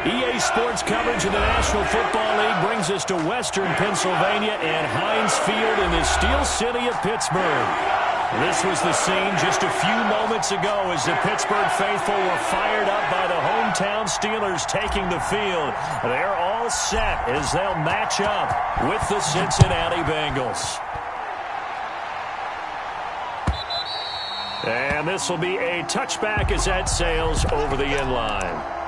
EA Sports coverage of the National Football League brings us to Western Pennsylvania and Heinz Field in the Steel City of Pittsburgh. This was the scene just a few moments ago as the Pittsburgh faithful were fired up by the hometown Steelers taking the field. They're all set as they'll match up with the Cincinnati Bengals. And this will be a touchback as that sails over the end line.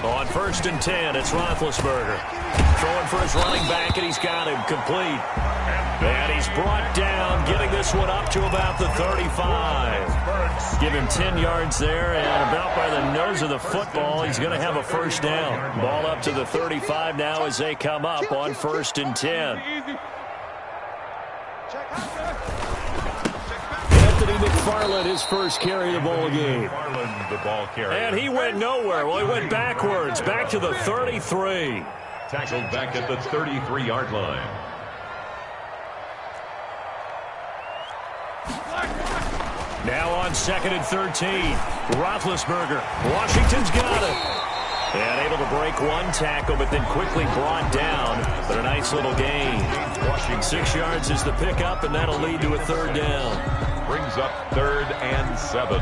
On 1st and 10, it's Roethlisberger. Throwing for his running back, and he's got him complete. And he's brought down, getting this one up to about the 35. Give him 10 yards there, and about by the nose of the football, he's going to have a first down. Ball up to the 35 now as they come up on 1st and 10. McFarland, his first carry of the ball game. And he went nowhere. Well, he went backwards, back to the 33. Tackled back at the 33-yard line. Now on 2nd and 13. Roethlisberger. Washington's got it. And able to break one tackle, but then quickly brought down. But a nice little gain. 6 yards is the pickup, and that'll lead to a third down. Brings up 3rd and 7.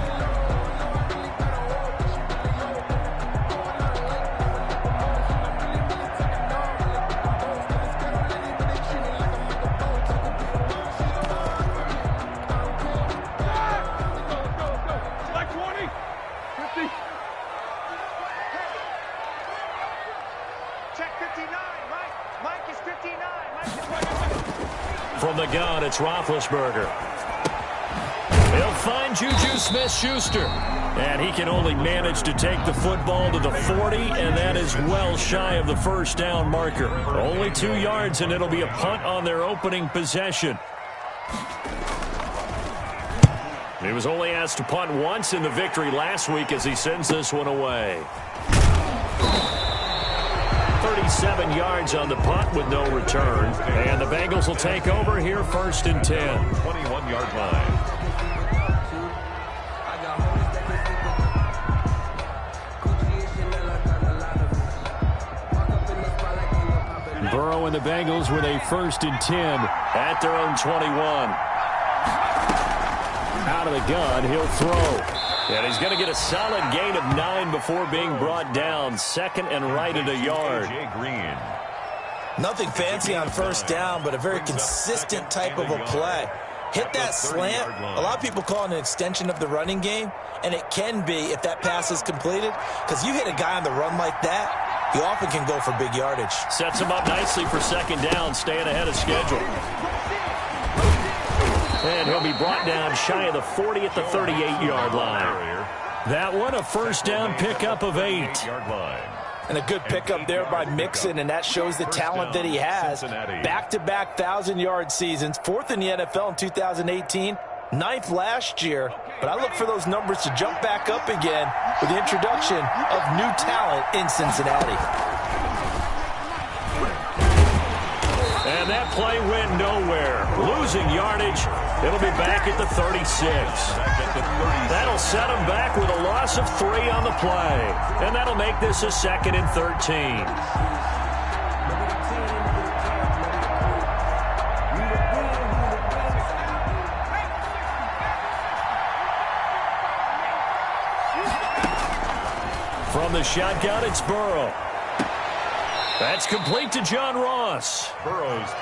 From the gun, it's Roethlisberger. He'll find Juju Smith-Schuster. And he can only manage to take the football to the 40, and that is well shy of the first down marker. Only 2 yards, and it'll be a punt on their opening possession. He was only asked to punt once in the victory last week as he sends this one away. 37 yards on the punt with no return. And the Bengals will take over here 1st and 10. 21-yard line. Burrow and the Bengals with a 1st and 10 at their own 21. Out of the gun, he'll throw. And he's going to get a solid gain of 9 before being brought down. 2nd and right at a yard. Nothing fancy on first down, but a very consistent type of a play. Hit that slant. A lot of people call it an extension of the running game, and it can be if that pass is completed, because you hit a guy on the run like that, you often can go for big yardage. Sets him up nicely for 2nd down, staying ahead of schedule. And he'll be brought down shy of the 40 at the 38-yard line. That one, a first down pickup of 8. And a good pickup there by Mixon, and that shows the talent that he has. Back-to-back 1,000-yard seasons, 4th in the NFL in 2018, 9th last year. But I look for those numbers to jump back up again with the introduction of new talent in Cincinnati. And that play went nowhere. Losing yardage. It'll be back at the 36. That'll set him back with a loss of 3 on the play. And that'll make this a 2nd and 13. From the shotgun, it's Burrow. That's complete to John Ross.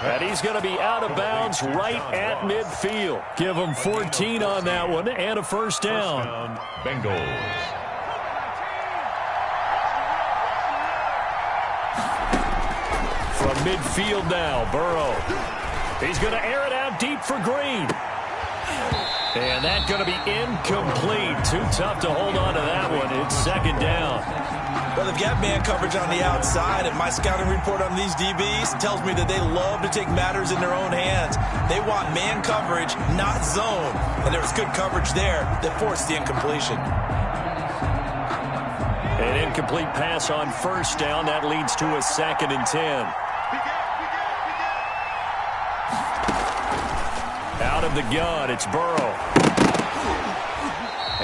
And he's going to be out of bounds right at midfield. Give him 14 on that one and a first down. Bengals. From midfield now, Burrow. He's going to air it out deep for Green. And that's going to be incomplete. Too tough to hold on to that one. It's 2nd down. Well, they've got man coverage on the outside, and my scouting report on these DBs tells me that they love to take matters in their own hands. They want man coverage, not zone. And there was good coverage there that forced the incompletion. An incomplete pass on first down. That leads to a 2nd and 10. Out of the gun, it's Burrow.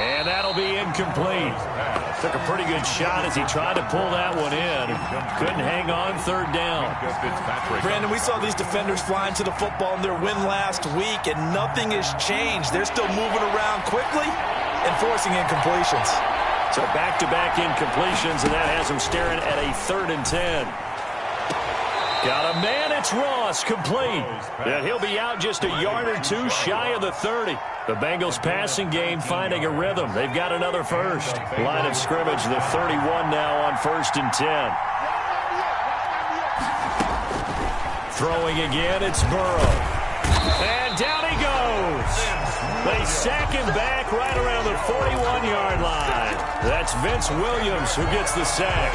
And that'll be incomplete. Took a pretty good shot as he tried to pull that one in. Couldn't hang on third down. Brandon, we saw these defenders flying to the football in their win last week, and nothing has changed. They're still moving around quickly and forcing incompletions. So back-to-back incompletions, and that has him staring at a 3rd and 10. Got a man, it's Ross, complete. And he'll be out just a yard or two shy of the 30. The Bengals passing game finding a rhythm. They've got another first. Line of scrimmage, the 31 now on 1st and 10. Throwing again, it's Burrow. And down he goes. They sack him back right around the 41-yard line. That's Vince Williams who gets the sack.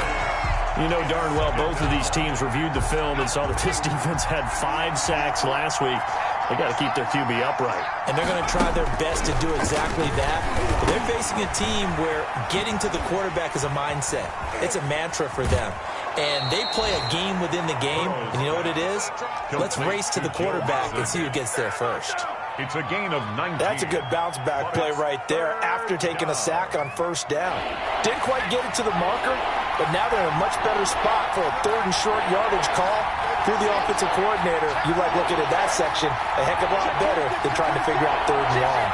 You know darn well both of these teams reviewed the film and saw that this defense had 5 sacks last week. They got to keep their QB upright. And they're going to try their best to do exactly that. But they're facing a team where getting to the quarterback is a mindset. It's a mantra for them. And they play a game within the game. And you know what it is? Let's race to the quarterback and see who gets there first. It's a gain of 19. That's a good bounce-back play right there after taking a sack on 1st down. Didn't quite get it to the marker, but now they're in a much better spot for a 3rd and short yardage call. Through the offensive coordinator, you like looking at that section a heck of a lot better than trying to figure out 3rd and long.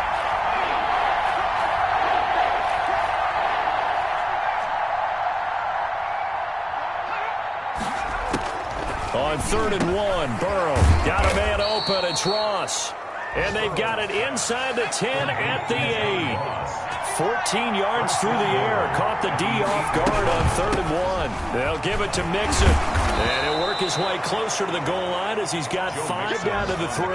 On 3rd and 1, Burrow got a man open. It's Ross. And they've got it inside the 10 at the 8. 14 yards through the air. Caught the D off guard on 3rd and 1. They'll give it to Mixon. And he'll work his way closer to the goal line as he's got 5 down to the 3.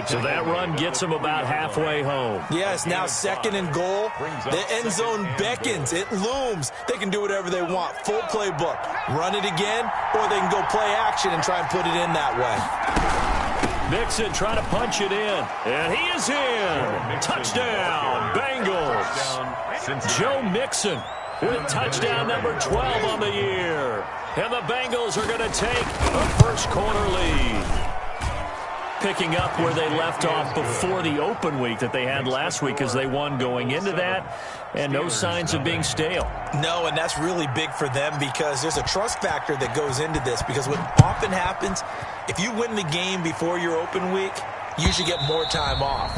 So that run gets him about halfway home. Yes, now 2nd and goal. The end zone beckons. It looms. They can do whatever they want. Full playbook. Run it again, or they can go play action and try and put it in that way. Mixon trying to punch it in. And he is in. Touchdown, Bengals. Joe Mixon with touchdown number 12 on the year. And the Bengals are going to take a first-quarter lead. Picking up where they left off before the open week that they had last week as they won going into that, and no signs of being stale. No, and that's really big for them because there's a trust factor that goes into this because what often happens, if you win the game before your open week, you usually get more time off.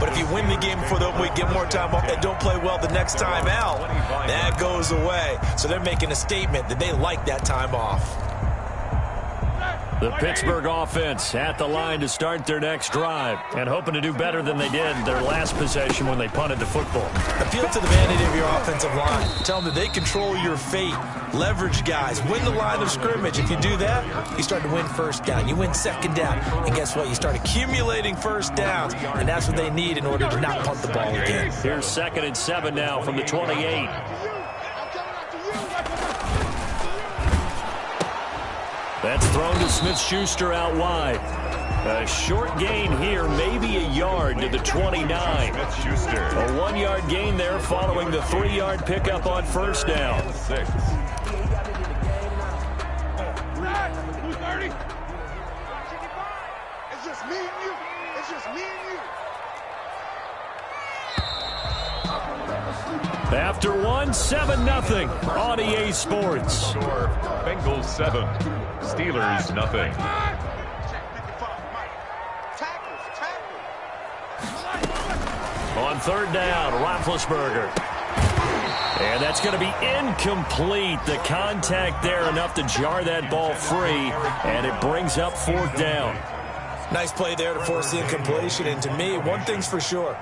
But if you win the game before the open week, get more time off, and don't play well the next time out, that goes away. So they're making a statement that they like that time off. The Pittsburgh offense at the line to start their next drive and hoping to do better than they did their last possession when they punted the football. Appeal to the vanity of your offensive line. Tell them that they control your fate. Leverage guys. Win the line of scrimmage. If you do that, you start to win 1st down. You win 2nd down. And guess what? You start accumulating 1st downs. And that's what they need in order to not punt the ball again. Here's 2nd and 7 now from the 28. That's thrown to Smith-Schuster out wide. A short gain here, maybe a yard to the 29. A 1-yard gain there following the 3-yard pickup on 1st down. 6. It's just me and you. It's just me and you. After 1, 7-0 on EA Sports. Score, Bengals 7, Steelers nothing. On 3rd down, Roethlisberger. And that's going to be incomplete. The contact there enough to jar that ball free, and it brings up 4th down. Nice play there to force the incompletion. And to me, one thing's for sure.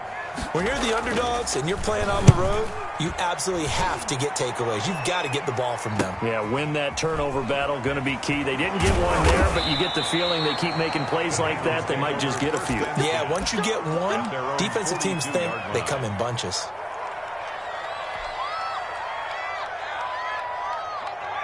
When you're the underdogs and you're playing on the road, you absolutely have to get takeaways. You've got to get the ball from them. Yeah, win that turnover battle, going to be key. They didn't get one there, but you get the feeling they keep making plays like that, they might just get a few. Yeah, once you get one, defensive teams think they come in bunches.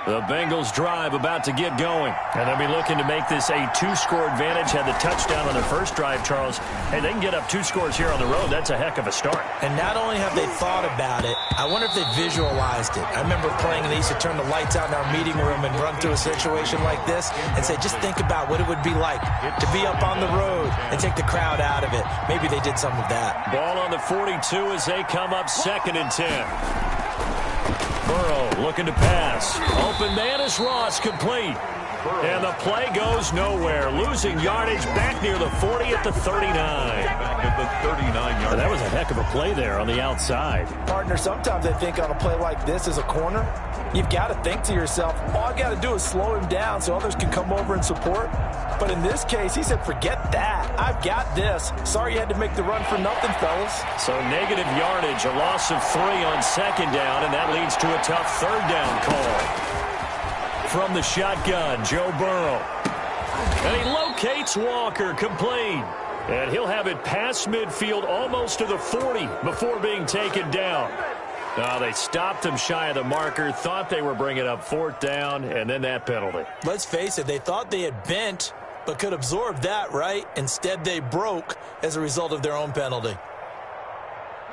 The Bengals drive about to get going. And they'll be looking to make this a 2-score advantage. Had the touchdown on their first drive, Charles. Hey, they can get up 2 scores here on the road. That's a heck of a start. And not only have they thought about it, I wonder if they visualized it. I remember playing and they used to turn the lights out in our meeting room and run through a situation like this and say, just think about what it would be like to be up on the road and take the crowd out of it. Maybe they did some of that. Ball on the 42 as they come up 2nd and 10. Burrow looking to pass. Open man is Ross, complete. And the play goes nowhere. Losing yardage back near the 40 at the 39. Back at the 39-yard. That was a heck of a play there on the outside. Partner, sometimes I think on a play like this as a corner, you've got to think to yourself, all I got to do is slow him down so others can come over and support. But in this case, he said, forget that. I've got this. Sorry you had to make the run for nothing, fellas. So negative yardage, a loss of 3 on 2nd down, and that leads to a tough 3rd down call. From the shotgun, Joe Burrow. And he locates Walker, complete. And he'll have it past midfield almost to the 40 before being taken down. Now they stopped him shy of the marker, thought they were bringing up 4th down, and then that penalty. Let's face it, they thought they had bent, but could absorb that, right? Instead, they broke as a result of their own penalty.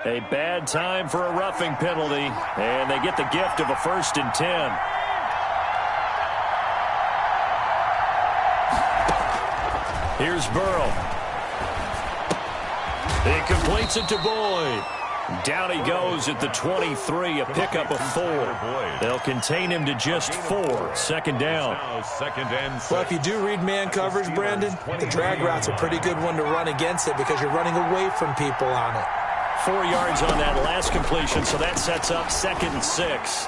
A bad time for a roughing penalty, and they get the gift of a 1st and 10. Here's Burrow. He completes it to Boyd. Down he goes at the 23, a pickup of 4. They'll contain him to just 4. 2nd down. Well, if you do read man coverage, Brandon, the drag route's a pretty good one to run against it because you're running away from people on it. 4 yards on that last completion, so that sets up 2nd and 6.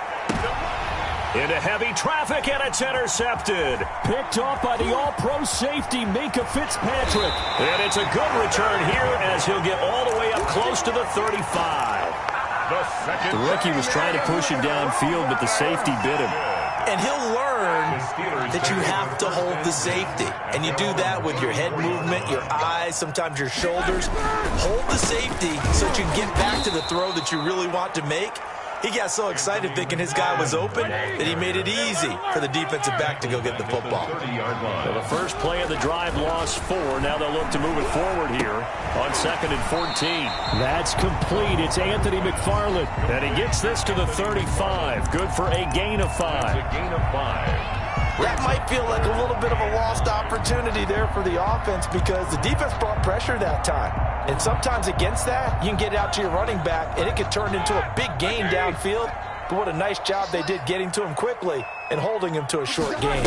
Into heavy traffic, and it's intercepted. Picked off by the all-pro safety, Minka Fitzpatrick. And it's a good return here as he'll get all the way up close to the 35. The rookie was trying to push him downfield, but the safety bit him. And he'll learn that you have to hold the safety. And you do that with your head movement, your eyes, sometimes your shoulders. Hold the safety so that you can get back to the throw that you really want to make. He got so excited thinking his guy was open that he made it easy for the defensive back to go get the football. So the first play of the drive lost 4. Now they'll look to move it forward here on 2nd and 14. That's complete. It's Anthony McFarland. And he gets this to the 35. Good for a gain of 5. That might feel like a little bit of a lost opportunity there for the offense because the defense brought pressure that time. And sometimes against that, you can get out to your running back, and it could turn into a big gain downfield. But what a nice job they did getting to him quickly and holding him to a short gain.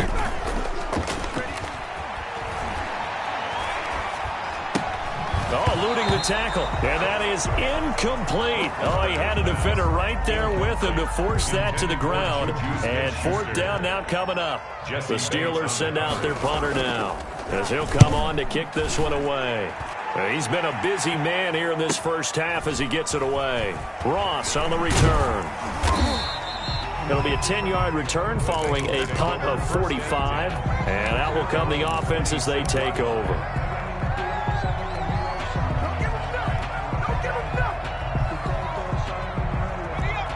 Oh, eluding the tackle. And that is incomplete. Oh, he had a defender right there with him to force that to the ground. And 4th down now coming up. The Steelers send out their punter now as he'll come on to kick this one away. He's been a busy man here in this first half as he gets it away. Ross on the return. It'll be a 10-yard return following a punt of 45. And out will come the offense as they take over.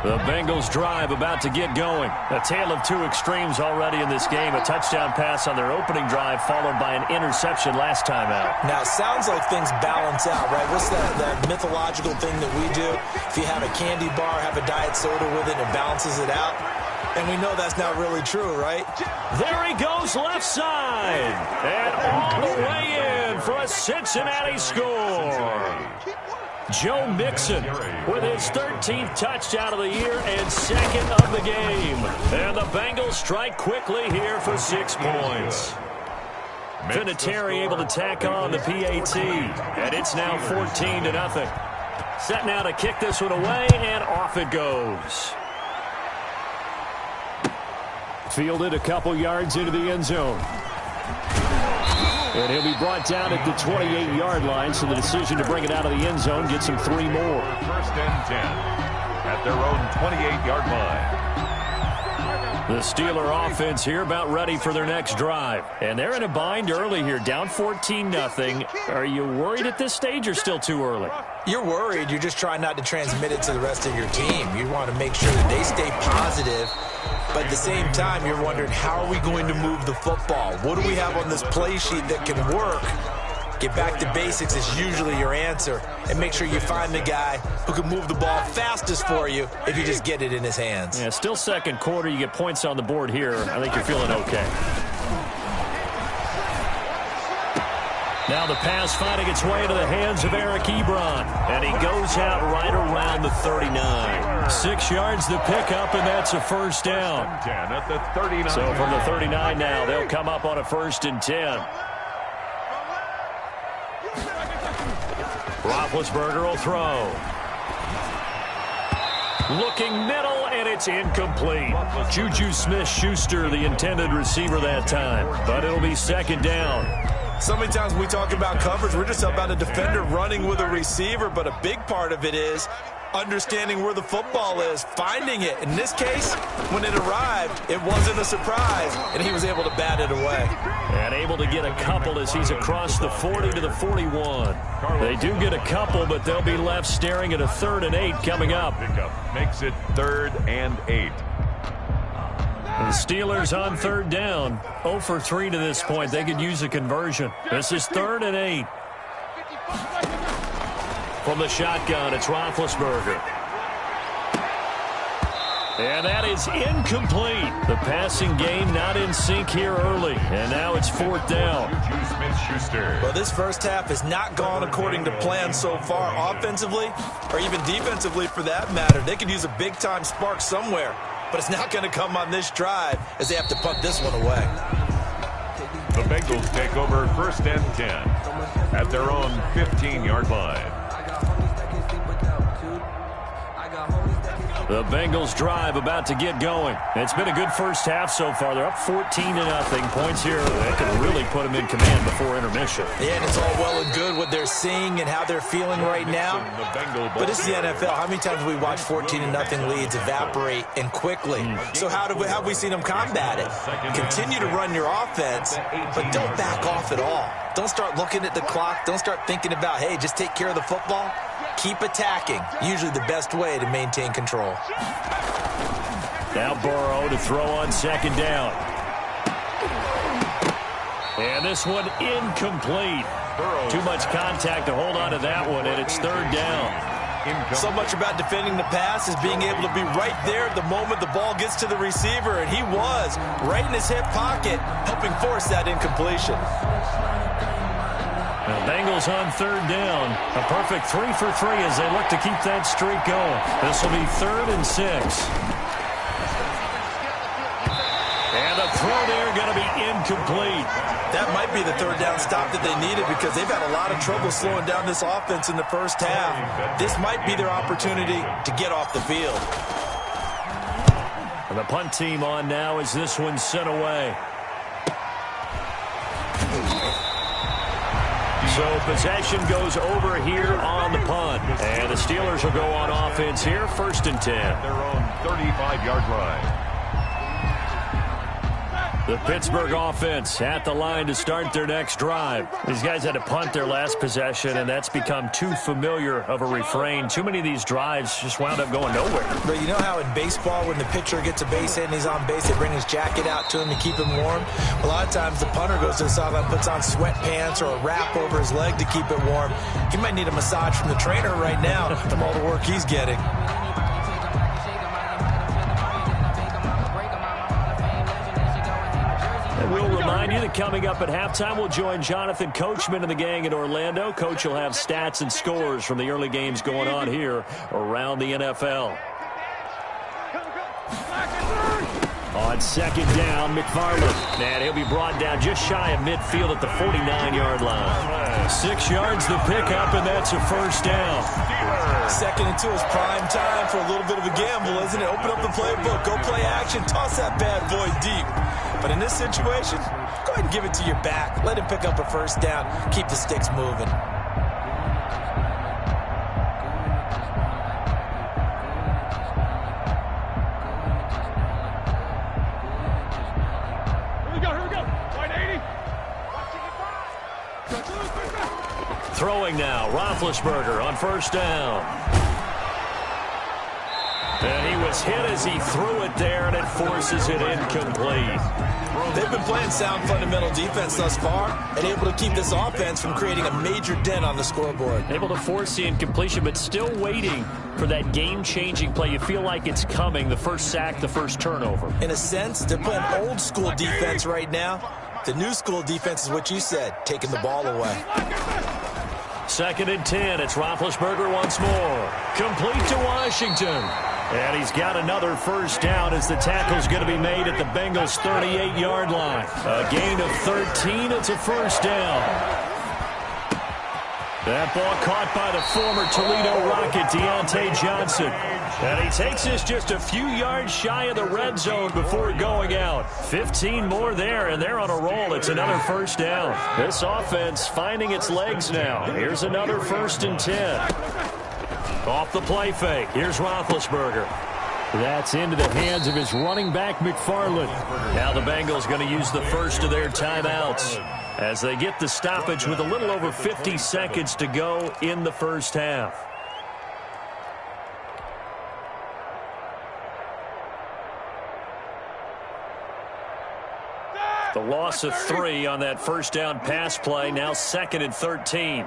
The Bengals drive about to get going. A tale of 2 extremes already in this game. A touchdown pass on their opening drive followed by an interception last time out. Now, it sounds like things balance out, right? What's that mythological thing that we do? If you have a candy bar, have a diet soda with it, and it balances it out. And we know that's not really true, right? There he goes left side. And all the way in for a Cincinnati score. Joe Mixon with his 13th touchdown of the year and 2nd of the game. And the Bengals strike quickly here for 6 points. Vinatieri able to tack on the PAT. And it's now 14-0. Set now to kick this one away, and off it goes. Fielded a couple yards into the end zone. And he'll be brought down at the 28-yard line, so the decision to bring it out of the end zone gets him 3 more. 1st and 10 at their own 28-yard line. The Steeler offense here about ready for their next drive. And they're in a bind early here, down 14-0. Are you worried at this stage or still too early? You're worried. You're just trying not to transmit it to the rest of your team. You want to make sure that they stay positive But at the same time, you're wondering, how are we going to move the football? What do we have on this play sheet that can work? Get back to basics is usually your answer. And make sure you find the guy who can move the ball fastest for you if you just get it in his hands. Yeah, still second quarter. You get points on the board here. I think you're feeling okay. Now the pass finding its way to the hands of Eric Ebron. And he goes out right around the 39. 6 yards the pickup, and that's a first down. 10 at the 39. So from the 39 now, they'll come up on a 1st and 10. Roethlisberger will throw. Looking middle, and it's incomplete. Juju Smith-Schuster, the intended receiver that time. But it'll be 2nd down. So many times when we talk about coverage, we're just about a defender running with a receiver, but a big part of it is understanding where the football is, finding it. In this case, when it arrived, it wasn't a surprise, and he was able to bat it away. And able to get a couple as he's across the 40 to the 41. They do get a couple, but they'll be left staring at a 3rd and 8 coming up. Pickup makes it 3rd and 8. The Steelers on 3rd down. 0 for 3 to this point. They could use a conversion. This is 3rd and 8. From the shotgun, it's Roethlisberger. And that is incomplete. The passing game not in sync here early. And now it's 4th down. Well, this first half has not gone according to plan so far, offensively or even defensively for that matter. They could use a big-time spark somewhere, but it's not going to come on this drive as they have to punt this one away. The Bengals take over 1st and 10 at their own 15-yard line. The Bengals drive about to get going. It's been a good first half so far. They're up 14-0. Points here that could really put them in command before intermission. Yeah, and it's all well and good what they're seeing and how they're feeling right now. But it's the NFL. How many times have we watched 14-0 leads evaporate and quickly? So how have we seen them combat it? Continue to run your offense, but don't back off at all. Don't start looking at the clock. Don't start thinking about, hey, just take care of the football. Keep attacking. Usually the best way to maintain control. Now Burrow to throw on 2nd down. And this one incomplete. Too much contact to hold on to that one, and it's 3rd down. So much about defending the pass is being able to be right there at the moment the ball gets to the receiver, and he was right in his hip pocket, helping force that incompletion. Now Bengals on 3rd down. A perfect 3 for 3 as they look to keep that streak going. This will be 3rd and 6. And the throw there going to be incomplete. That might be the 3rd down stop that they needed because they've had a lot of trouble slowing down this offense in the first half. This might be their opportunity to get off the field. And the punt team on now as this one's sent away. So possession goes over here on the punt. And the Steelers will go on offense here, 1st and 10. Their own 35-yard line. The Pittsburgh offense at the line to start their next drive. These guys had to punt their last possession, and that's become too familiar of a refrain. Too many of these drives just wound up going nowhere. But you know how in baseball, when the pitcher gets a base hit and he's on base, they bring his jacket out to him to keep him warm? A lot of times the punter goes to the sideline, puts on sweatpants or a wrap over his leg to keep it warm. He might need a massage from the trainer right now from all the work he's getting. We'll remind you that coming up at halftime, we'll join Jonathan Coachman and the gang in Orlando. Coach will have stats and scores from the early games going on here around the NFL. On 2nd down, McFarland. And he'll be brought down just shy of midfield at the 49-yard line. 6 yards the pickup, and that's a 1st down. 2nd and 2 is prime time for a little bit of a gamble, isn't it? Open up the playbook, go play action, toss that bad boy deep. But in this situation, go ahead and give it to your back. Let him pick up a 1st down. Keep the sticks moving. Throwing now, Roethlisberger on 1st down. And he was hit as he threw it there, and it forces it incomplete. They've been playing sound fundamental defense thus far and able to keep this offense from creating a major dent on the scoreboard. Able to force the incompletion, but still waiting for that game-changing play. You feel like it's coming, the first sack, the first turnover. In a sense, they're playing old-school defense right now. The new-school defense is what you said, taking the ball away. 2nd and 10. It's Roethlisberger once more. Complete to Washington. And he's got another first down as the tackle's going to be made at the Bengals' 38-yard line. A gain of 13. It's a first down. That ball caught by the former Toledo Rocket, Deontay Johnson. And he takes this just a few yards shy of the red zone before going out. 15 more there, and they're on a roll. It's another first down. This offense finding its legs now. Here's another 1st and 10. Off the play fake. Here's Roethlisberger. That's into the hands of his running back, McFarland. Now the Bengals going to use the first of their timeouts as they get the stoppage with a little over 50 seconds to go in the first half. The loss of 3 on that first down pass play. Now 2nd and 13.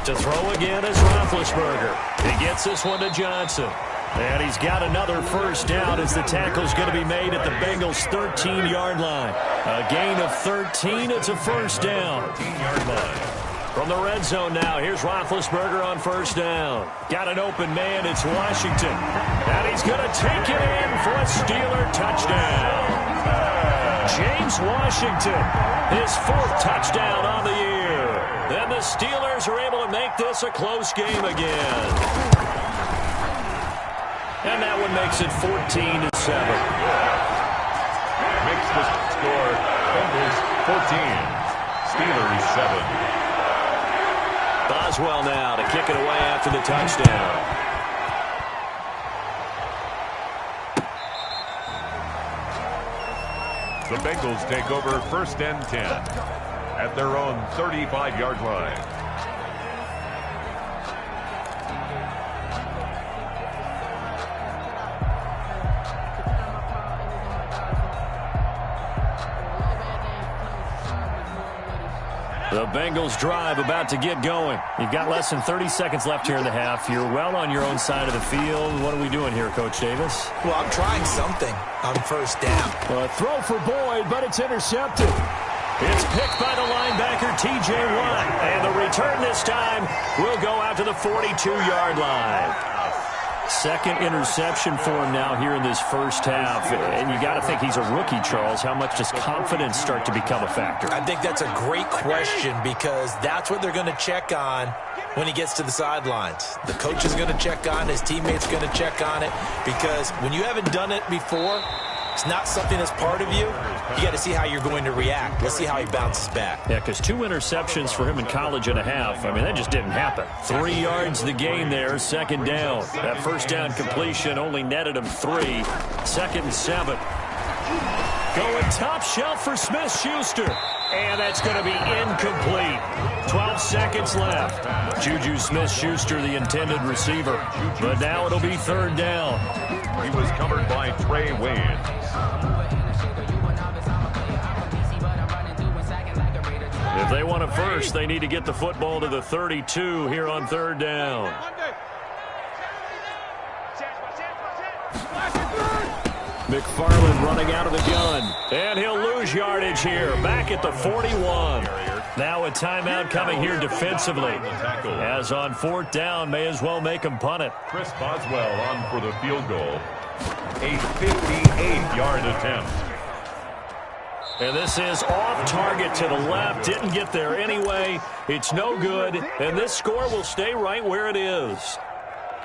To throw again is Roethlisberger. He gets this one to Johnson. And he's got another first down as the tackle's going to be made at the Bengals' 13-yard line. A gain of 13. It's a first down. 13-yard line. From the red zone now, here's Roethlisberger on first down. Got an open man. It's Washington. And he's going to take it in for a Steeler touchdown. James Washington, his 4th touchdown on the year. And the Steelers are able to make this a close game again. And that one makes it 14-7. Makes the score Bengals 14, Steelers 7. Boswell now to kick it away after the touchdown. The Bengals take over 1st and 10 at their own 35-yard line. The Bengals drive about to get going. You've got less than 30 seconds left here in the half. You're well on your own side of the field. What are we doing here, Coach Davis? Well, I'm trying something on first down. A throw for Boyd, but it's intercepted. It's picked by the linebacker, T.J. Watt. And the return this time will go out to the 42-yard line. 2nd interception for him now here in this first half. And you got to think he's a rookie, Charles. How much does confidence start to become a factor? I think that's a great question because that's what they're going to check on when he gets to the sidelines. The coach is going to check on, his teammates are going to check on it because when you haven't done it before, it's not something that's part of you. You got to see how you're going to react. Let's see how he bounces back. Yeah, because 2 interceptions for him in college and a half. I mean, that just didn't happen. 3 yards the gain there, 2nd down. That first down completion only netted him 3. 2nd and 7. Going top shelf for Smith-Schuster. And that's going to be incomplete. 12 seconds left. Juju Smith-Schuster, the intended receiver. But now it'll be 3rd down. He was covered by Trey Waynes. If they want a first, they need to get the football to the 32 here on 3rd down. McFarland running out of the gun. And he'll lose yardage here. Back at the 41. Now a timeout coming here defensively. As on 4th down, may as well make him punt it. Chris Boswell on for the field goal. A 58-yard attempt. And this is off target to the left. Didn't get there anyway. It's no good. And this score will stay right where it is.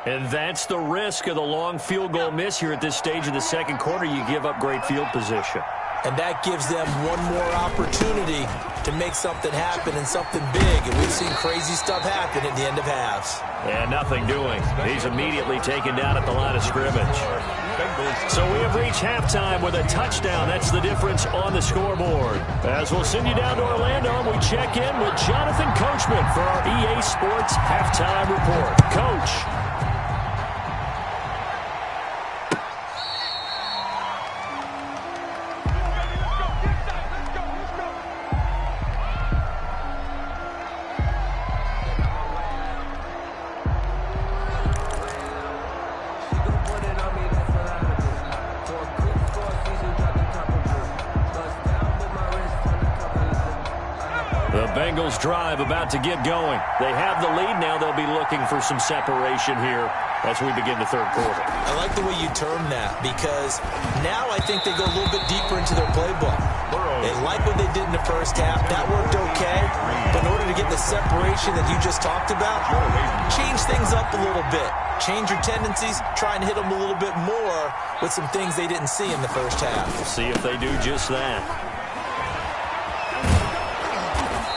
And that's the risk of the long field goal miss here at this stage of the 2nd quarter. You give up great field position. And that gives them one more opportunity to make something happen and something big. And we've seen crazy stuff happen at the end of halves. And nothing doing. He's immediately taken down at the line of scrimmage. So we have reached halftime with a touchdown. That's the difference on the scoreboard. As we'll send you down to Orlando, we check in with Jonathan Coachman for our EA Sports Halftime Report. Coach. Bengals drive about to get going. They have the lead now. They'll be looking for some separation here as we begin the third quarter. I like the way you term that because now I think they go a little bit deeper into their playbook. They like what they did in the first half. That worked okay. But in order to get the separation that you just talked about, change things up a little bit. Change your tendencies. Try and hit them a little bit more with some things they didn't see in the first half. We'll see if they do just that.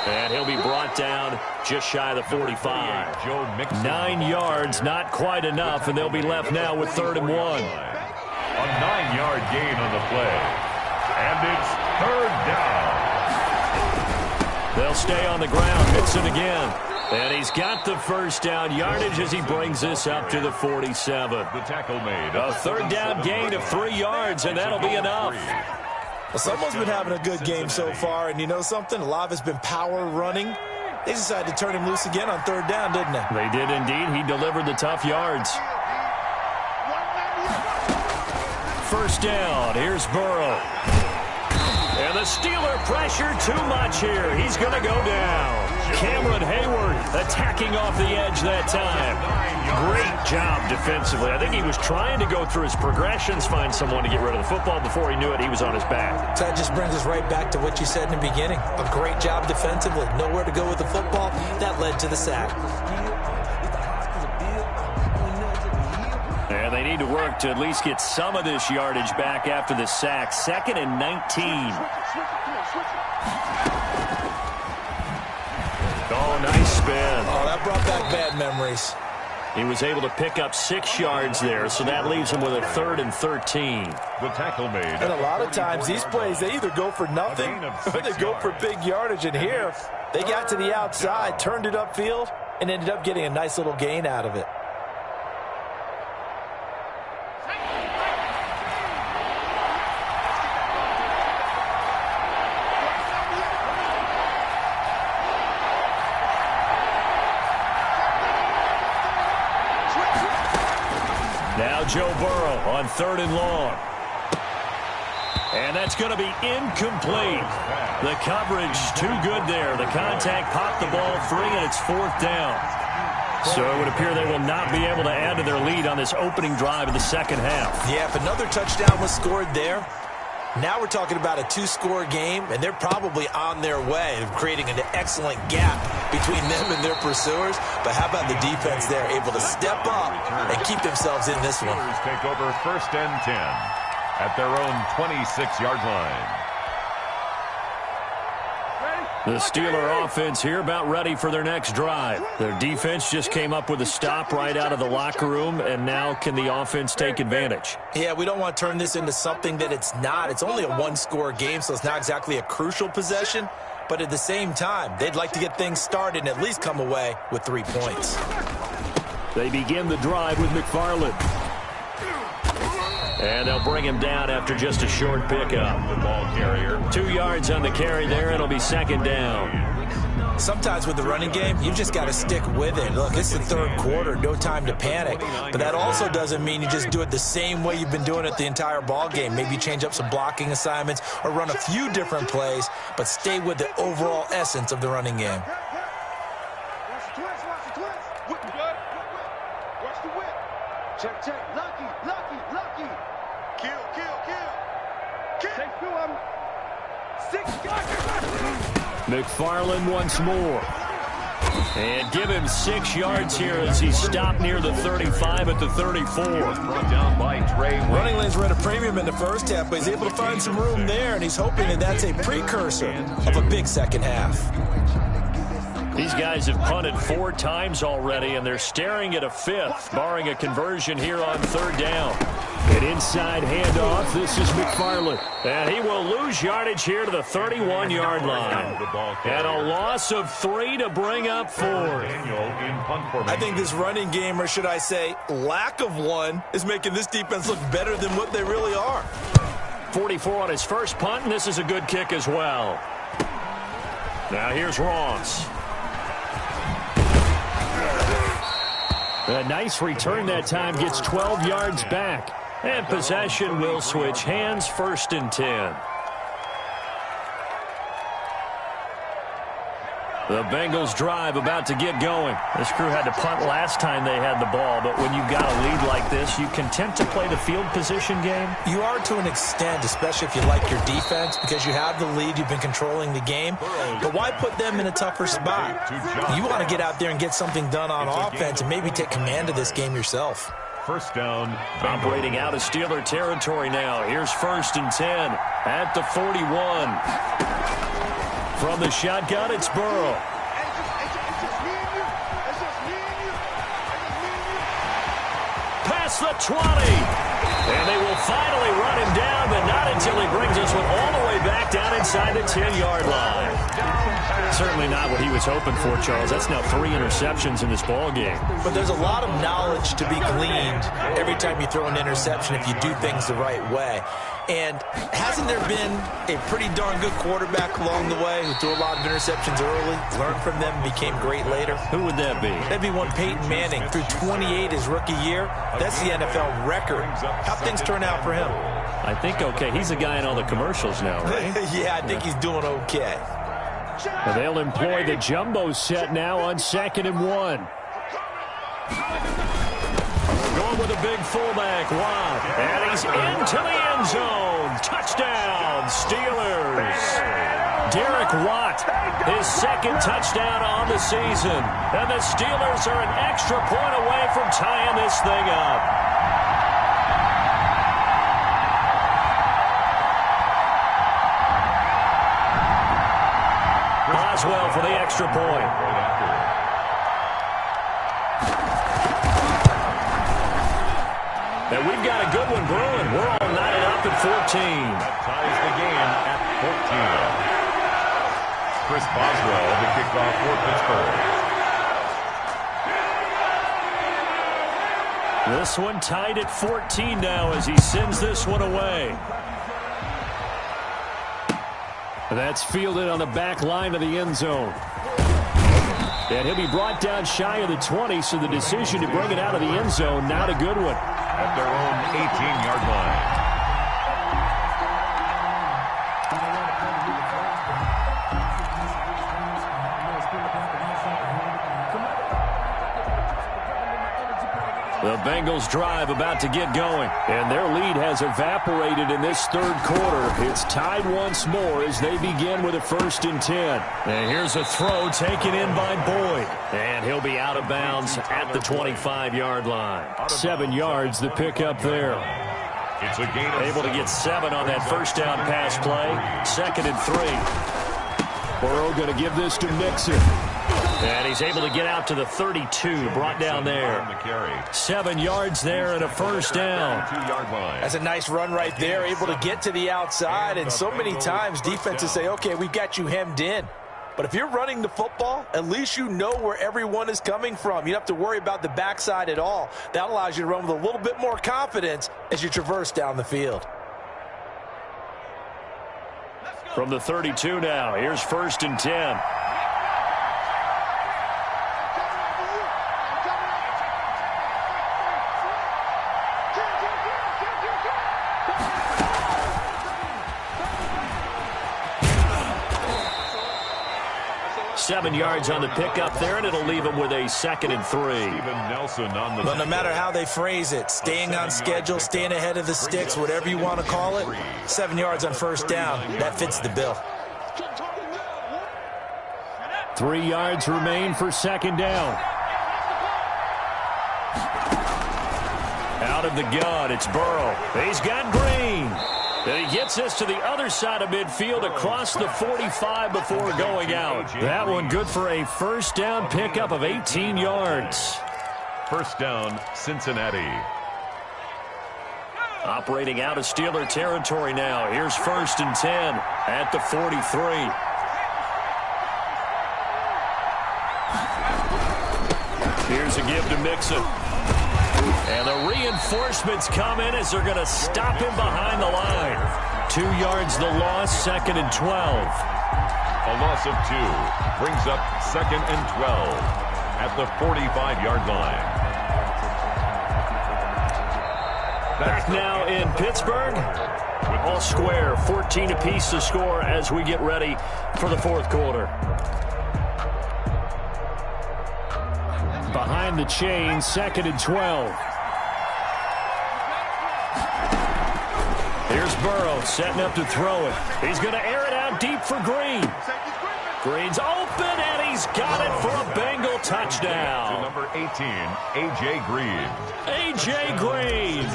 And he'll be brought down just shy of the 45. 9 yards, not quite enough, and they'll be left now with 3rd and 1. A 9-yard gain on the play. And it's 3rd down. They'll stay on the ground. Mixon again. And he's got the first down yardage as he brings this up to the 47. The tackle made. A 3rd down gain of 3 yards, and that'll be enough. Well, someone's been having a good game so far, and you know something? A lot of it's been power running. They decided to turn him loose again on 3rd down, didn't they? They did indeed. He delivered the tough yards. First down. Here's Burrow. And the Steeler pressure too much here. He's going to go down. Cameron Hayward attacking off the edge that time. Great job defensively. I think he was trying to go through his progressions, find someone to get rid of the football. Before he knew it, he was on his back. So that just brings us right back to what you said in the beginning. A great job defensively. Nowhere to go with the football. That led to the sack. And they need to work to at least get some of this yardage back after the sack. 2nd and 19. Oh, nice spin. Oh, that brought back bad memories. He was able to pick up 6 yards there, so that leaves him with a 3rd and 13. The tackle made. And a lot of times these plays, they either go for nothing or they go for big yardage. And here, they got to the outside, turned it upfield, and ended up getting a nice little gain out of it. Now Joe Burrow on 3rd and long. And that's going to be incomplete. The coverage too good there. The contact popped the ball free, and it's 4th down. So it would appear they will not be able to add to their lead on this opening drive of the second half. Yeah, if another touchdown was scored there, now we're talking about a 2-score game, and they're probably on their way of creating an excellent gap between them and their pursuers. But how about the defense there, able to step up and keep themselves in this one? Take over 1st and 10 at their own 26-yard line. The Steeler offense here about ready for their next drive. Their defense just came up with a stop right out of the locker room, and now can the offense take advantage? Yeah, we don't want to turn this into something that it's not. It's only a 1-score game, so it's not exactly a crucial possession. But at the same time, they'd like to get things started and at least come away with 3 points. They begin the drive with McFarland. And they'll bring him down after just a short pickup. The ball carrier. 2 yards on the carry there. It'll be 2nd down. Sometimes with the running game, you just got to stick with it. Look, it's the 3rd quarter, no time to panic. But that also doesn't mean you just do it the same way you've been doing it the entire ball game. Maybe change up some blocking assignments or run a few different plays, but stay with the overall essence of the running game. Watch the twist, watch the twist. Whip, watch the whip. Check, check. Lucky, lucky, lucky. Kill, kill, kill. Kill. Take 2 of them. 6 yards. McFarland once more. And give him 6 yards here as he stopped near the 35 at the 34. Brought down by Trey. Running lanes were at a premium in the first half, but he's able to find some room there, and he's hoping that that's a precursor of a big second half. These guys have punted 4 times already, and they're staring at a 5th, barring a conversion here on 3rd down. An inside handoff. This is McFarland. And he will lose yardage here to the 31-yard line. And a loss of 3 to bring up 4. I think this running game, or should I say lack of one, is making this defense look better than what they really are. 44 on his first punt, and this is a good kick as well. Now here's Ross. A nice return that time, gets 12 yards back. And possession will switch hands, 1st and 10. The Bengals drive about to get going. This crew had to punt last time they had the ball, but when you've got a lead like this, you content to play the field position game? You are to an extent, especially if you like your defense, because you have the lead, you've been controlling the game. But why put them in a tougher spot? You want to get out there and get something done on offense and maybe take command of this game yourself. First down. Operating out of Steeler territory now. Here's 1st and 10 at the 41. From the shotgun, it's Burrow. Past the 20. And they will finally run him down, but not until he brings us one all the way back down inside the 10-yard line. Certainly not what he was hoping for, Charles. That's now 3 interceptions in this ball game. But there's a lot of knowledge to be gleaned every time you throw an interception if you do things the right way. And hasn't there been a pretty darn good quarterback along the way who threw a lot of interceptions early, learned from them, and became great later? Who would that be? That'd be one Peyton Manning. Threw 28 his rookie year. That's the NFL record. How'd things turn out for him? I think okay. He's a guy in all the commercials now, right? Yeah, I think he's doing okay. Well, they'll employ the jumbo set now on 2nd and 1. Going with a big fullback, Watt. And he's into the end zone. Touchdown, Steelers. Derek Watt, his 2nd touchdown on the season. And the Steelers are an extra point away from tying this thing up. Boswell for the extra point. And we've got a good one brewing. We're all knotted up at 14. That ties the game at 14. Chris Boswell, the kickoff for Pittsburgh. This one tied at 14 now as he sends this one away. That's fielded on the back line of the end zone. And he'll be brought down shy of the 20, so the decision to bring it out of the end zone, not a good one. At their own 18-yard line. The Bengals drive about to get going, and their lead has evaporated in this 3rd quarter. It's tied once more as they begin with a 1st and 10. And here's a throw taken in by Boyd, and he'll be out of bounds at the 25-yard line. 7 yards, the pickup there. It's a gain of Able to get 7 on that 1st down pass play. 2nd and 3. Burrow going to give this to Mixon. And he's able to get out to the 32, brought down there. 7 yards there and a 1st down. That's a nice run right there, able to get to the outside. And so many times defenses say, okay, we've got you hemmed in. But if you're running the football, at least you know where everyone is coming from. You don't have to worry about the backside at all. That allows you to run with a little bit more confidence as you traverse down the field. From the 32 now, here's 1st and 10. Seven yards on the pickup there, and it'll leave him with a 2nd and 3. But no matter how they phrase it, staying on schedule, staying ahead of the sticks, whatever you want to call it, 7 yards on 1st down, that fits the bill. 3 yards remain for 2nd down. Out of the gun, it's Burrow. He's got Green. And he gets this to the other side of midfield across the 45 before going out. That one good for a 1st down pickup of 18 yards. 1st down, Cincinnati. Operating out of Steeler territory now. Here's 1st and 10 at the 43. Here's a give to Mixon. And the reinforcements come in as they're going to stop him behind the line. 2 yards the loss, 2nd and 12. A loss of 2 brings up 2nd and 12 at the 45-yard line. Back now in Pittsburgh. All square, 14 apiece to score as we get ready for the 4th quarter. behind the chain, 2nd and 12. Here's Burrow setting up to throw it. He's going to air it out deep for Green. Green's open, and he's got it for a Bengal touchdown. To number 18, A.J. Green. A.J. Green,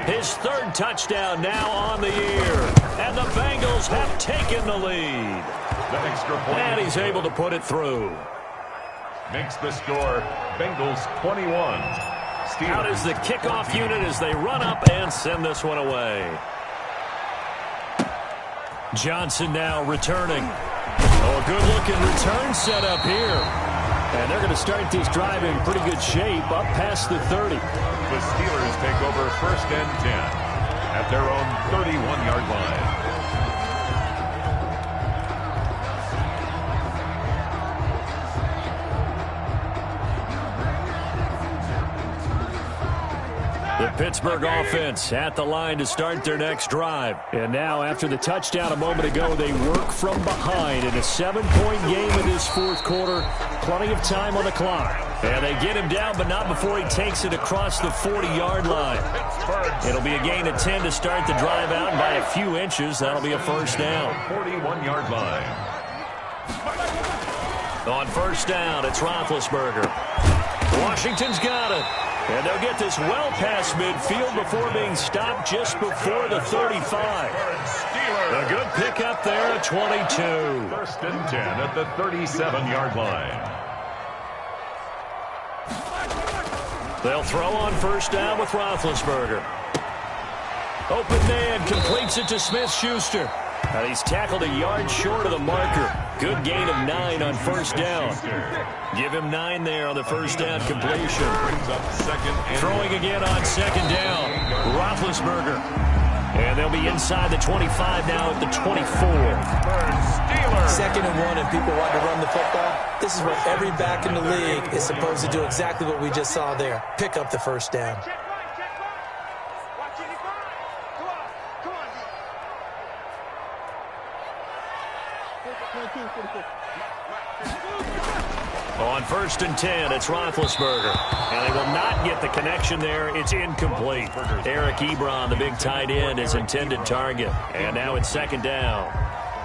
his 3rd touchdown now on the year. And the Bengals have taken the lead. The extra point. And he's able to put it through. Makes the score Bengals 21. Steelers Out is the kickoff 14. unit as they run up and send this one away. Johnson now returning. Oh, a good-looking return set up here. And they're going to start this drive in pretty good shape up past the 30. The Steelers take over 1st and 10 at their own 31-yard line. The Pittsburgh offense at the line to start their next drive. And now, after the touchdown a moment ago, they work from behind in a 7-point game in this 4th quarter. Plenty of time on the clock. And they get him down, but not before he takes it across the 40-yard line. It'll be a gain of 10 to start the drive out, and by a few inches, that'll be a 1st down. 41-yard line. On 1st down, it's Roethlisberger. Washington's got it. And they'll get this well past midfield before being stopped just before the 35. A good pickup there at 22. 1st and 10 at the 37-yard line. They'll throw on 1st down with Roethlisberger. Open man completes it to Smith-Schuster. And he's tackled a yard short of the marker. Good gain of 9 on 1st down. Give him 9 there on the 1st down completion. Throwing again on 2nd down. Roethlisberger. And they'll be inside the 25 now at the 24. 2nd and 1 and people want to run the football. This is where every back in the league is supposed to do exactly what we just saw there. Pick up the 1st down. On 1st and 10, it's Roethlisberger. And they will not get the connection there. It's incomplete. Eric Ebron, the big tight end, is intended target. And now it's 2nd down.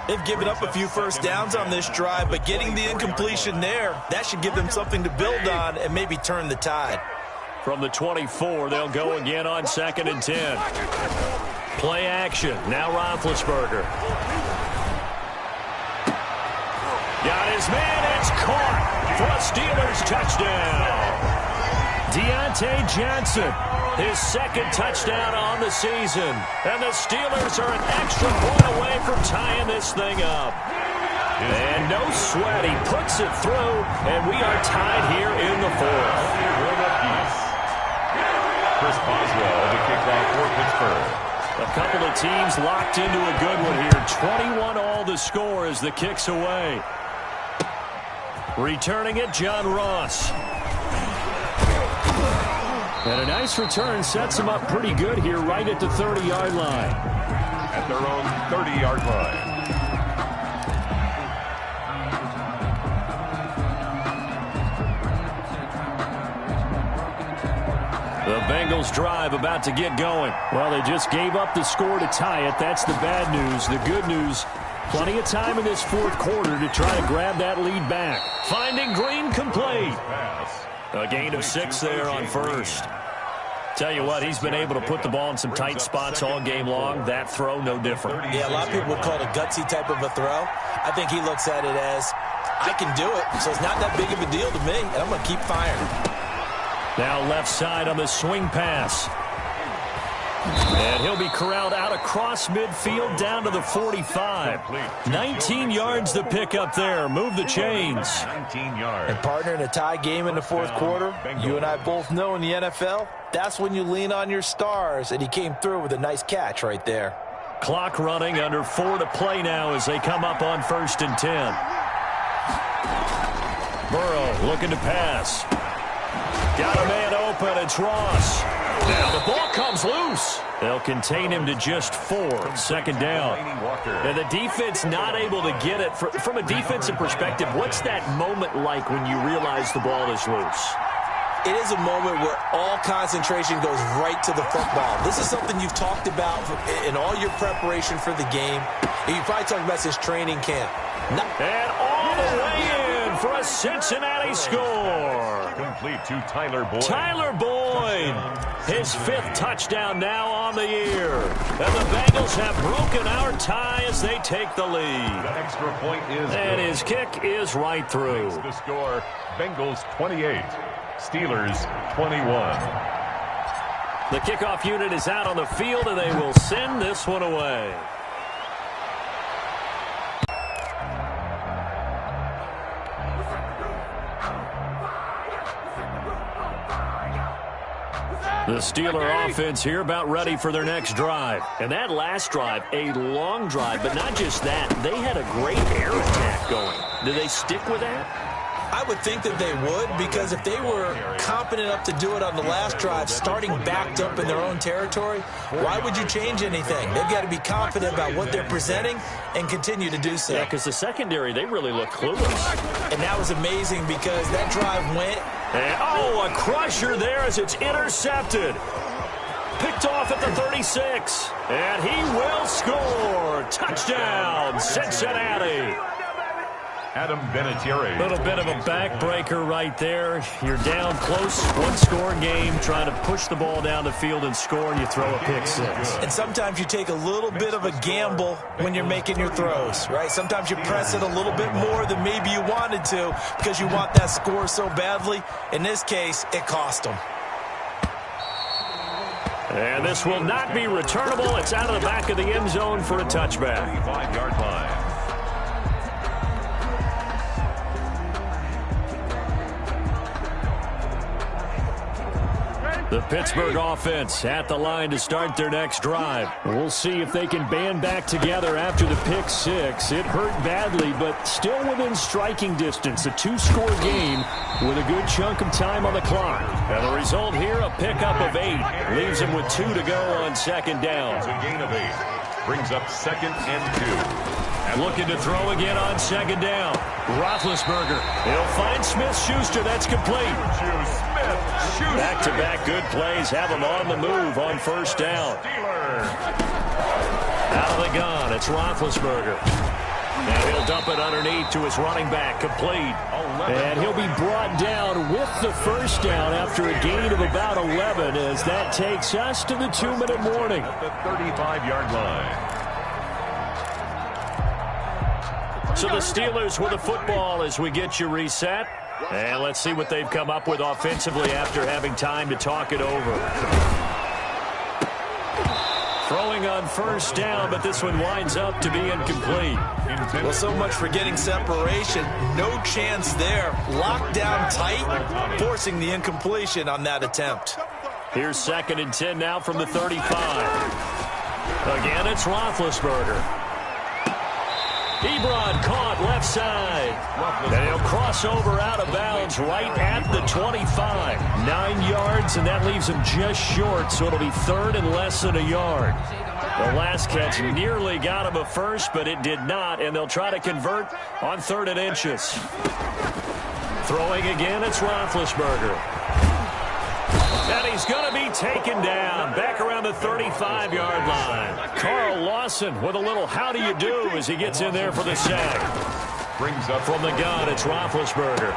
They've given up a few 1st downs on this drive, but getting the incompletion there, that should give them something to build on and maybe turn the tide. From the 24, they'll go again on 2nd and 10. Play action. Now Roethlisberger. Got his man. It's caught for a Steelers touchdown. Deontay Johnson, his 2nd touchdown on the season. And the Steelers are an extra point away from tying this thing up. And no sweat. He puts it through, and we are tied here in the 4th. Chris Boswell, the kickoff for Pittsburgh. A couple of teams locked into a good one here. 21 all the score as the kick's away. Returning it, John Ross. And a nice return sets them up pretty good here right at the 30-yard line. At their own 30-yard line. The Bengals drive about to get going. Well, they just gave up the score to tie it. That's the bad news. The good news, plenty of time in this 4th quarter to try to grab that lead back. Finding Green complete. A gain of 6 there on 1st. Tell you what, he's been able to put the ball in some tight spots all game long. That throw, no different. Yeah, a lot of people would call it a gutsy type of a throw. I think he looks at it as, I can do it, so it's not that big of a deal to me, and I'm going to keep firing. Now left side on the swing pass. And he'll be corralled out across midfield down to the 45. 19 yards to pick up there. Move the chains. 19 yards. And partner, in a tie game in the 4th quarter, you and I both know in the NFL, that's when you lean on your stars, and he came through with a nice catch right there. Clock running, under 4 to play now as they come up on 1st and 10. Burrow looking to pass. Got a man open. It's Ross. Now the ball comes loose. They'll contain him to just 4. 2nd down. And the defense not able to get it. From a defensive perspective, what's that moment like when you realize the ball is loose? it is a moment where all concentration goes right to the football. This is something you've talked about in all your preparation for the game. And you probably talked about since training camp. And all the way in for a Cincinnati score. Complete to Tyler Boyd. Tyler Boyd, his 5th touchdown now on the year. And the Bengals have broken our tie as they take the lead. That extra point is And good. his kick is right through. Makes the score, Bengals 28, Steelers 21. The kickoff unit is out on the field, and they will send this one away. The Steeler offense here about ready for their next drive. And that last drive, a long drive, but not just that. They had a great air attack going. Do they stick with that? I would think that they would, because if they were competent enough to do it on the last drive, starting backed up in their own territory, why would you change anything? They've got to be confident about what they're presenting and continue to do so. Yeah, because the secondary, they really look clueless. And that was amazing because that drive went. And, oh, a crusher there as it's intercepted. Picked off at the 36. And he will score. Touchdown, Cincinnati. Adam Vinatieri. A little bit of a backbreaker right there. You're down close, one-score game, trying to push the ball down the field and score, and you throw a pick six. And sometimes you take a little bit of a gamble when you're making your throws, right? Sometimes you press it a little bit more than maybe you wanted to because you want that score so badly. In this case, it cost them. And this will not be returnable. It's out of the back of the end zone for a touchback. 25-yard line. The Pittsburgh offense at the line to start their next drive. We'll see if they can band back together after the pick six. It hurt badly, but still within striking distance. A 2-score game with a good chunk of time on the clock. And the result here, a pickup of 8. Leaves him with 2 to go on second down. It's a gain of 8. Brings up 2nd and 2. And looking to throw again on second down. Roethlisberger. He'll find Smith-Schuster. That's complete. Smith-Schuster. Back-to-back good plays have him on the move on first down. Out of the gun, it's Roethlisberger. And he'll dump it underneath to his running back, complete. And he'll be brought down with the first down after a gain of about 11 as that takes us to the 2-minute warning. At the 35-yard line. So the Steelers with the football as we get you reset. And let's see what they've come up with offensively after having time to talk it over. Throwing on first down, but this one winds up to be incomplete. Well, so much for getting separation. No chance there. Locked down tight, forcing the incompletion on that attempt. Here's 2nd and 10 now from the 35. Again, it's Roethlisberger. Ebron caught left side. And he'll cross over out of bounds right at the 25. 9 yards, and that leaves him just short, so it'll be 3rd and less than a yard. The last catch nearly got him a first, but it did not, and they'll try to convert on 3rd and inches. Throwing again, it's Roethlisberger. And he's going to be taken down back around the 35-yard line. Carl Lawson with a little how do you do as he gets in there for the sack. Brings up From the gun, it's Roethlisberger.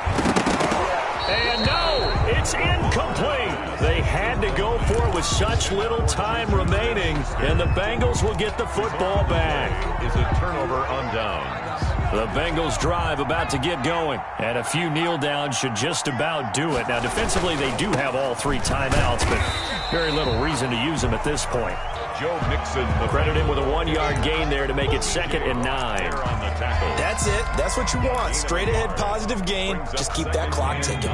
And no, it's incomplete. They had to go for it with such little time remaining, and the Bengals will get the football back. is a turnover on downs. The Bengals drive about to get going, and a few kneel downs should just about do it. Now, defensively, they do have all 3 timeouts, but very little reason to use them at this point. Joe Mixon, the Credit him with a 1-yard gain there to make it 2nd and 9. on the tackle. That's it. That's what you want. Straight ahead positive gain. Just keep that clock ticking.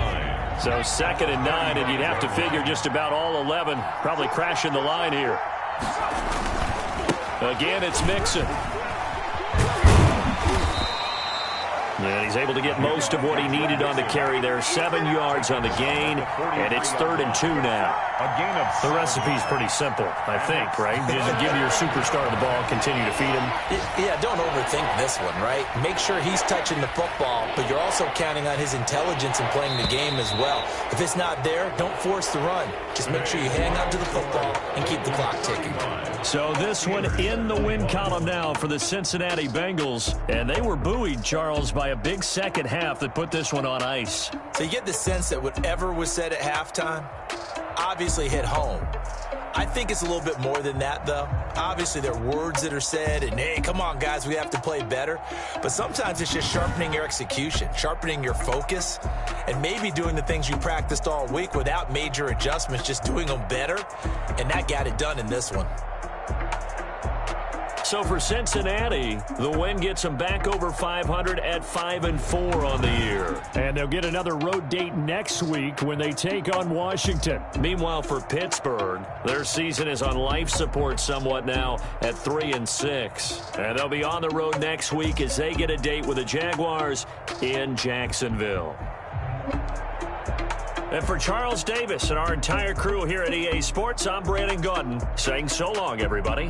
So 2nd and 9, and you'd have to figure just about all 11 probably crashing the line here. Again, it's Mixon. And he's able to get most of what he needed on the carry there. 7 yards on the gain, and it's 3rd and 2 now. A gain of The recipe's pretty simple, I think, right? Just give your superstar the ball, continue to feed him. Yeah, don't overthink this one, right? Make sure he's touching the football, but you're also counting on his intelligence in playing the game as well. If it's not there, don't force the run. Just make sure you hang on to the football and keep the clock ticking. So this one in the win column now for the Cincinnati Bengals. And they were buoyed, Charles, by a big second half that put this one on ice. So you get the sense that whatever was said at halftime obviously hit home. I think it's a little bit more than that, though. Obviously, there are words that are said, and, hey, come on, guys, we have to play better. But sometimes it's just sharpening your execution, sharpening your focus, and maybe doing the things you practiced all week without major adjustments, just doing them better. And that got it done in this one. So for Cincinnati, the win gets them back over 500 at 5-4 on the year. And they'll get another road date next week when they take on Washington. Meanwhile, for Pittsburgh, their season is on life support somewhat now at 3-6. And they'll be on the road next week as they get a date with the Jaguars in Jacksonville. And for Charles Davis and our entire crew here at EA Sports, I'm Brandon Gaudin saying so long, everybody.